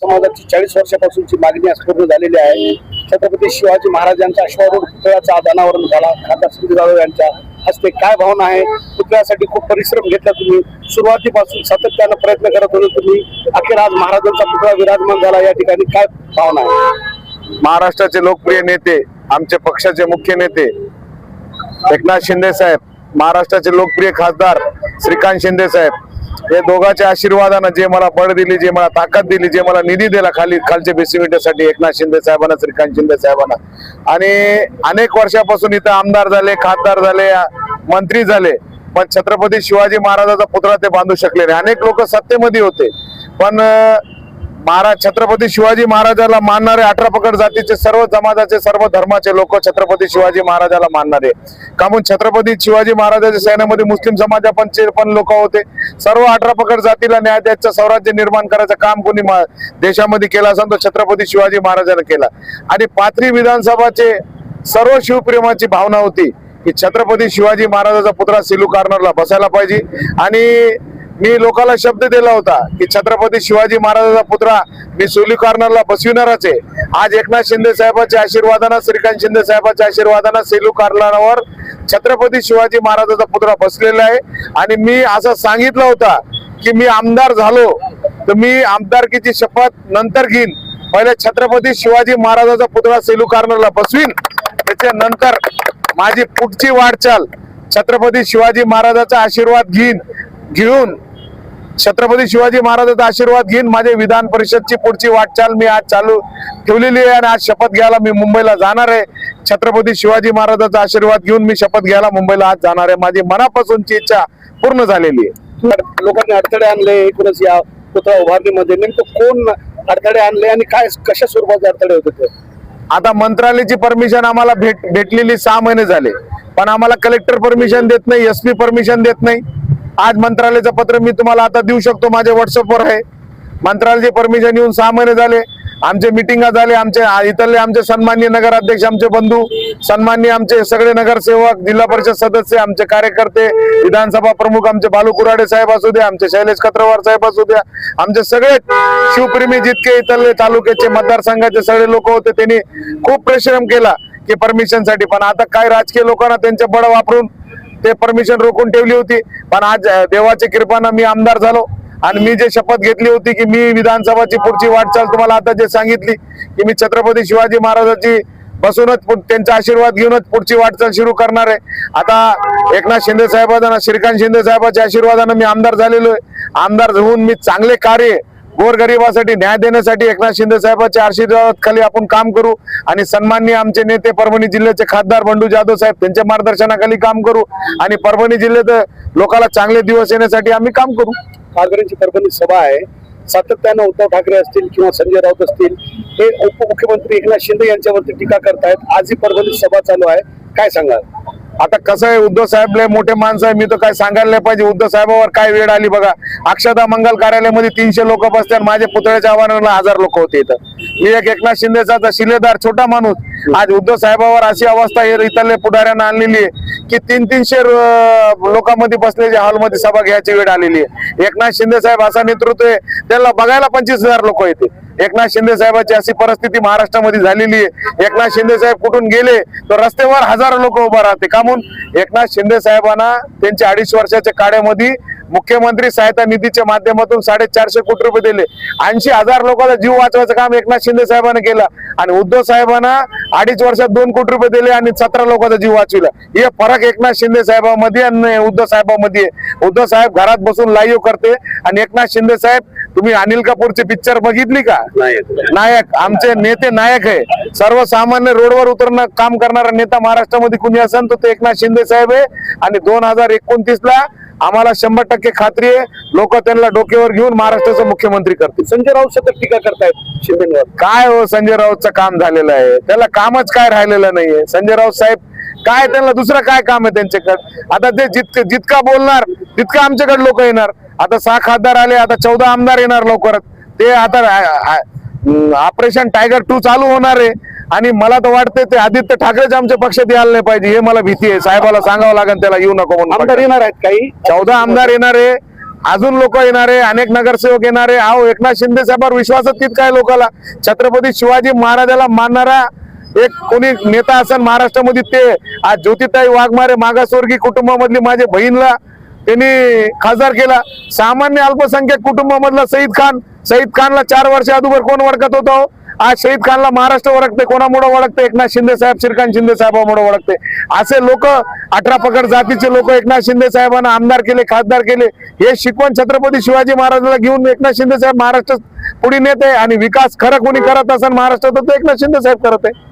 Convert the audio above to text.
समाजाची 40 वर्षापासूनची मागणी आज पूर्ण झालेली आहे। छत्रपती शिवाजी महाराजांचा अश्वारूढ पुतळ्याचा आज अनावरण झाला। खासदार संजय जाधव यांच्या हस्ते काय भावना आहे? पुतळ्यासाठी खूप परिश्रम घेतला तुम्ही, सुरुवातीपासून सातत्यानं प्रयत्न करत होते तुम्ही, अखेर आज महाराजांचा पुतळा विराजमान झाला। या ठिकाणी काय भावना आहे? महाराष्ट्राचे लोकप्रिय नेते, आमचे पक्षाचे मुख्य नेते एकनाथ शिंदे साहेब, महाराष्ट्राचे लोकप्रिय खासदार श्रीकांत शिंदे साहेब, हे दोघांच्या आशीर्वादानं जे मला बळ दिली, जे मला ताकद दिली, जे मला निधी दिला खालच्या बेसिमेंटसाठी एकनाथ शिंदे साहेबांना, श्रीकांत शिंदे साहेबांना, आणि अनेक वर्षापासून इथं आमदार झाले, खासदार झाले, मंत्री झाले, पण छत्रपती शिवाजी महाराजांचा पुतळा ते बांधू शकले नाही। अनेक लोक सत्तेमध्ये होते, पण छत्रपती शिवाजी महाराजाला मानणारे 18 पगड जातीचे, सर्व समाजाचे, सर्व धर्माचे लोक छत्रपती शिवाजी महाराजाला मानणारे, कामून छत्रपती शिवाजी महाराजांच्या सैन्यामध्ये मुस्लिम समाजाचे पण लोक होते। सर्व 18 पगड जातीला न्याय द्यायचं, स्वराज्य निर्माण करायचं काम कोणी देशामध्ये केलं असेल तर छत्रपती शिवाजी महाराजांना केला। आणि पाथरी विधानसभाचे सर्व शिवप्रेमाची भावना होती की छत्रपती शिवाजी महाराजांचा पुतळा सेलू कॉर्नरला बसायला पाहिजे, आणि मी लोकांना शब्द दिला होता की छत्रपती शिवाजी महाराजांचा पुतळा मी सेलू कॉर्नरला बसविणारच आहे। आज एकनाथ शिंदे साहेबांच्या आशीर्वादानं, श्रीकांत शिंदे साहेबांच्या आशीर्वादानं सेलू कॉर्नरवर छत्रपती शिवाजी महाराजांचा पुतळा बसलेला आहे। आणि मी असं सांगितलं होता की मी आमदार झालो तर मी आमदारकीची शपथ नंतर घेईन, पहिले छत्रपती शिवाजी महाराजांचा पुतळा सेलू कॉर्नरला बसवीन, त्याच्यानंतर माझी पुढची वाटचाल छत्रपती शिवाजी महाराजांचा आशीर्वाद घेऊन छत्रपती शिवाजी महाराजांचा आशीर्वाद घेऊन माझे विधान परिषदची पुढची वाटचाल मी आज चालू ठेवलेली आहे। आणि आज शपथ घ्यायला मी मुंबईला जाणार आहे। छत्रपती शिवाजी महाराजांचा आशीर्वाद घेऊन मी शपथ घ्यायला मुंबईला आज जाणार आहे। माझी मनापासूनची इच्छा पूर्ण झालेली आहे। लोकांनी अडथळे आणले एकूणच या पुतळा उभारणीमध्ये, नेमकं कोण अडथळे आणले आणि काय कशा स्वरूपाचे अडथळे होते ते? आता मंत्रालयाची परमिशन आम्हाला भेटलेली 6 महिने झाले, पण आम्हाला कलेक्टर परमिशन देत नाही, SP परमिशन देत नाही। आज मंत्रालयाचं पत्र मी तुम्हाला आता देऊ शकतो, माझ्या व्हॉट्सअपवर आहे। मंत्रालयाची परमिशन येऊन 6 महिने झाले, आमचे मिटिंगा झाले, आमचे इथले आमचे सन्माननीय नगराध्यक्ष, आमचे बंधू, सन्माननीय आमचे सगळे नगरसेवक, जिल्हा परिषद सदस्य, आमचे कार्यकर्ते, विधानसभा प्रमुख, आमचे बालू कुराडे साहेब असू द्या, आमचे शैलेश कत्रवार साहेब असू द्या, आमचे सगळे शिवप्रेमी जितके इथले तालुक्याचे मतदारसंघाचे सगळे लोक होते, त्यांनी खूप परिश्रम केला की परमिशनसाठी। पण आता काय राजकीय लोकांना त्यांचे बळ वापरून ते परमिशन रोखून ठेवली होती। पण आज देवाच्या कृपेने मी आमदार झालो, आणि मी जे शपथ घेतली होती की मी विधानसभाची पुढची वाटचाल तुम्हाला आता जे सांगितली की मी छत्रपती शिवाजी महाराजांची बसूनच त्यांचा आशीर्वाद घेऊनच पुढची वाटचाल सुरू करणार आहे। आता एकनाथ शिंदे साहेबांना, श्रीकांत शिंदे साहेबांच्या आशीर्वादाने मी आमदार झालेलो आहे। आमदार होऊन मी चांगले कार्य गोरगरिबासाठी न्याय देण्यासाठी एकनाथ शिंदे साहेबांच्या आशीर्वादाखाली आपण काम करू, आणि सन्माननीय आमचे नेते परभणी जिल्ह्याचे खासदार बंडू जाधव साहेब त्यांच्या मार्गदर्शनाखाली काम करू, आणि परभणी जिल्ह्यात लोकांना चांगले दिवस येण्यासाठी आम्ही काम करू। कारभारीची परभणी सभा आहे, सातत्यानं उद्धव ठाकरे असतील किंवा संजय राऊत असतील, हे उपमुख्यमंत्री एकनाथ शिंदे यांच्यावरती टीका करतायत। आज ही परभणी सभा चालू आहे, काय सांगाल? आता कसं आहे, उद्धव साहेब लय मोठे माणसं आहे, मी तर काय सांगायला नाही पाहिजे। उद्धव साहेबांवर काय वेळ आली बघा, अक्षता मंगल कार्यालयामध्ये 300 लोक बसतात, माझ्या पुतळ्याच्या आवाराला 1000 लोक होते इथं। मी एक एकनाथ शिंदेचा शिलेदार छोटा माणूस, आज उद्धव साहेबांवर अशी अवस्था इथले पुढाऱ्यांना आणलेली आहे की 300-300 लोकांमध्ये बसलेल्या हॉलमध्ये सभा घ्यायची वेळ आलेली आहे। एकनाथ शिंदे साहेब असा नेतृत्व आहे, त्याला बघायला 25,000 लोक येते। एकनाथ शिंदे साहेबांची अशी परिस्थिती महाराष्ट्रामध्ये झालेली आहे, एकनाथ शिंदे साहेब कुठून गेले तर रस्त्यावर हजारो लोक उभा राहते। का म्हणून एकनाथ शिंदे साहेबांना त्यांच्या 2.5 वर्षाच्या काळामध्ये मुख्यमंत्री सहायता निधीच्या माध्यमातून 450 कोटी रुपये दिले, 80,000 लोकांचा जीव वाचवायचं काम एकनाथ शिंदे साहेबांना केलं। आणि उद्धव साहेबांना 2.5 वर्षात 2 कोटी रुपये दिले आणि 17 लोकांचा जीव वाचविला। हे फरक एकनाथ शिंदे साहेबांमध्ये आणि उद्धव साहेबांमध्ये आहे। उद्धव साहेब घरात बसून लाईव्ह करते, आणि एकनाथ शिंदे साहेब, तुम्ही अनिल कपूरची पिक्चर बघितली का? नायक, आमचे नेते नायक आहे। सर्वसामान्य रोडवर उतरणं काम करणारा नेता महाराष्ट्रामध्ये कुणी असेल तर ते एकनाथ शिंदे साहेब आहे। आणि 2029ला आम्हाला 100% खात्री आहे, लोक त्यांना डोक्यावर घेऊन महाराष्ट्राचा मुख्यमंत्री करतील। संजय राऊत सतत टीका करतायत शिंदेवर। काय हो, संजय राऊतचं काम झालेलं आहे, त्याला कामच काय राहिलेलं नाहीये। संजय राऊत साहेब काय, त्यांना दुसरं काय काम आहे त्यांच्याकडे? आता ते जितका बोलणार तितका आमच्याकडे लोक येणार। आता 6 खासदार आले, आता 14 आमदार येणार लवकरच। ते आता ऑपरेशन टायगर 2 चालू होणार आहे, आणि मला तर वाटतं ते आदित्य ठाकरेच आमच्या पक्षात यायला नाही पाहिजे, हे मला भीती आहे। साहेबाला सांगावं लागेल त्याला येऊ नको म्हणून। आमदार येणार आहेत काही, 14 आमदार येणार आहे। अजून लोक येणारे, अनेक नगरसेवक येणारे. अहो एकनाथ शिंदे साहेबांवर विश्वासच तितका आहे लोकांना. छत्रपती शिवाजी महाराजाला मानणारा एक कोणी नेता असेल महाराष्ट्रामध्ये ते आज ज्योतिताई वाघमारे मागासवर्गीय कुटुंबामधली माझ्या बहीणला त्यांनी खासदार केला. सामान्य अल्पसंख्याक कुटुंबामधला सईद खानला 4 वर्ष अगोदर कोण ओळखत होता? आज शहीद खानला महाराष्ट्र ओळखते. कोणामुळे ओळखते? एकनाथ शिंदे साहेब, श्रीकांत शिंदे साहेबांमुळे ओळखते. असे लोक 18 पगड जातीचे लोक एकनाथ शिंदे साहेबांना आमदार केले, खासदार केले. हे शिकवण छत्रपती शिवाजी महाराजांना घेऊन एकनाथ शिंदे साहेब महाराष्ट्र पुढे नेते आणि विकास खरं कोणी करत असेल महाराष्ट्रात तर एकनाथ शिंदे साहेब करत आहे.